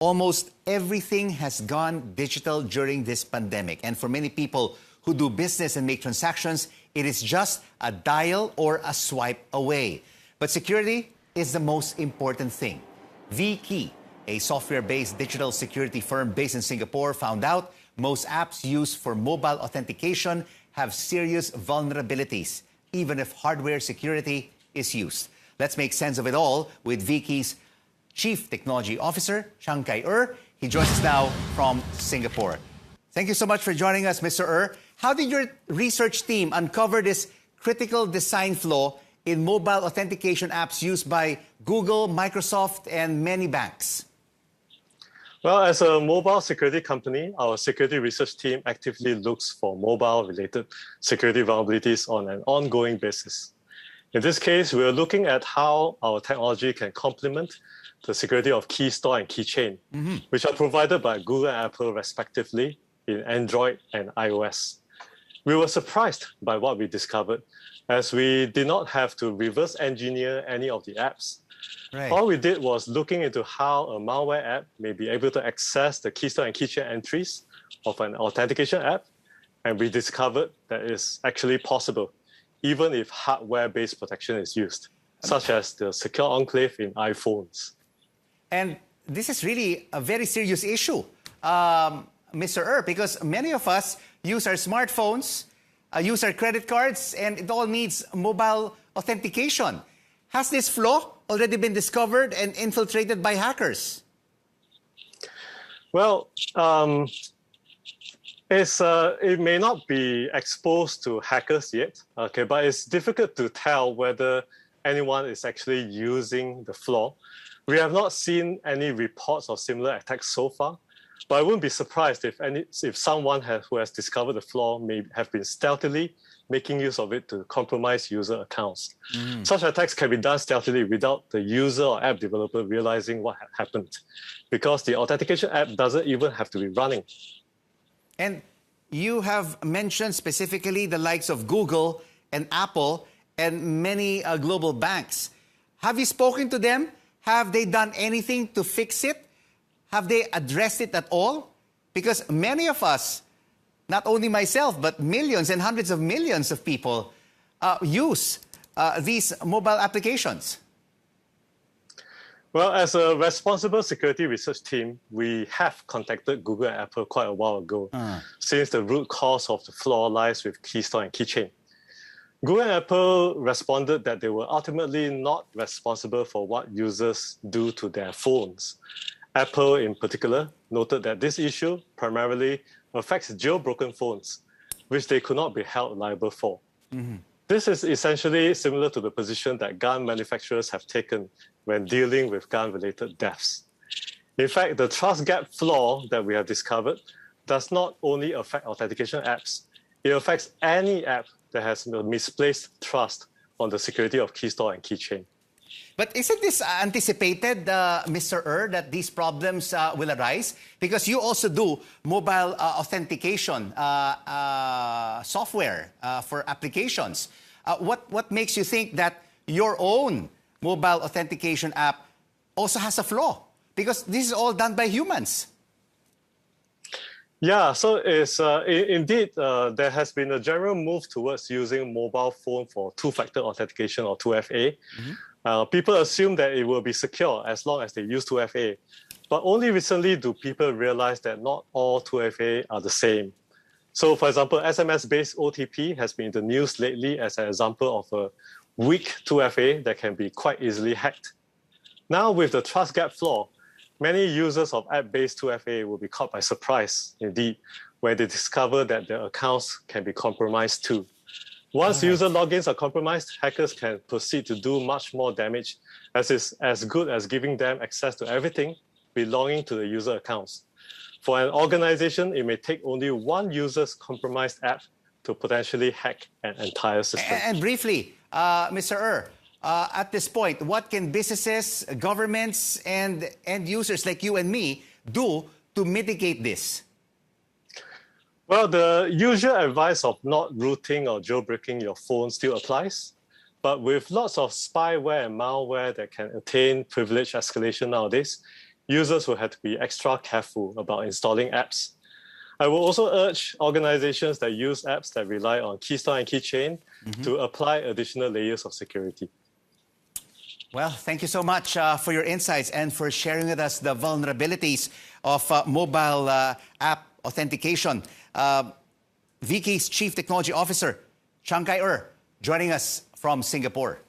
Almost everything has gone digital during this pandemic. And for many people who do business and make transactions, it is just a dial or a swipe away. But security is the most important thing. VKey, a software-based digital security firm based in Singapore, found out most apps used for mobile authentication have serious vulnerabilities, even if hardware security is used. Let's make sense of it all with VKey's Chief Technology Officer, Chiang Kai-er. He joins us now from Singapore. Thank you so much for joining us, Mr. Er. How did your research team uncover this critical design flaw in mobile authentication apps used by Google, Microsoft, and many banks? Well, as a mobile security company, our security research team actively looks for mobile-related security vulnerabilities on an ongoing basis. In this case, we are looking at how our technology can complement the security of key store and keychain, which are provided by Google and Apple respectively in Android and iOS. We were surprised by what we discovered, as we did not have to reverse engineer any of the apps. Right. All we did was looking into how a malware app may be able to access the key store and keychain entries of an authentication app, and we discovered that it's actually possible, even if hardware-based protection is used, such as the secure enclave in iPhones. And this is really a very serious issue, Mr. Er, because many of us use our smartphones, use our credit cards, and it all needs mobile authentication. Has this flaw already been discovered and infiltrated by hackers? Well, it may not be exposed to hackers yet, okay, but it's difficult to tell whether anyone is actually using the flaw. We have not seen any reports of similar attacks so far, but I wouldn't be surprised if someone who has discovered the flaw may have been stealthily making use of it to compromise user accounts. Such attacks can be done stealthily without the user or app developer realizing what happened, because the authentication app doesn't even have to be running. And you have mentioned specifically the likes of Google and Apple and many global banks. Have you spoken to them? Have they done anything to fix it? Have they addressed it at all? Because many of us, not only myself, but millions and hundreds of millions of people use these mobile applications. Well, as a responsible security research team, we have contacted Google and Apple quite a while ago, since the root cause of the flaw lies with key store and keychain. Google and Apple responded that they were ultimately not responsible for what users do to their phones. Apple, in particular, noted that this issue primarily affects jailbroken phones, which they could not be held liable for. This is essentially similar to the position that gun manufacturers have taken when dealing with gun-related deaths. In fact, the trust gap flaw that we have discovered does not only affect authentication apps, it affects any app that has misplaced trust on the security of key store and keychain. But isn't this anticipated, Mr. Er, that these problems will arise? Because you also do mobile authentication software for applications. What makes you think that your own mobile authentication app also has a flaw? Because this is all done by humans. Yeah, so indeed, there has been a general move towards using mobile phone for two-factor authentication or 2FA. People assume that it will be secure as long as they use 2FA. But only recently do people realize that not all 2FA are the same. So, for example, SMS-based OTP has been in the news lately as an example of a weak 2FA that can be quite easily hacked. Now, with the trust gap flaw, many users of app-based 2FA will be caught by surprise, indeed, when they discover that their accounts can be compromised too. Once user logins are compromised, hackers can proceed to do much more damage, as is as good as giving them access to everything belonging to the user accounts. For an organization, it may take only one user's compromised app to potentially hack an entire system. And briefly, Mr. Er, at this point, what can businesses, governments, and end users like you and me do to mitigate this? Well, the usual advice of not rooting or jailbreaking your phone still applies. But with lots of spyware and malware that can attain privilege escalation nowadays, users will have to be extra careful about installing apps. I will also urge organizations that use apps that rely on Keystone and Keychain to apply additional layers of security. Well, thank you so much for your insights and for sharing with us the vulnerabilities of mobile app authentication. VK's Chief Technology Officer, Chiang Kai joining us from Singapore.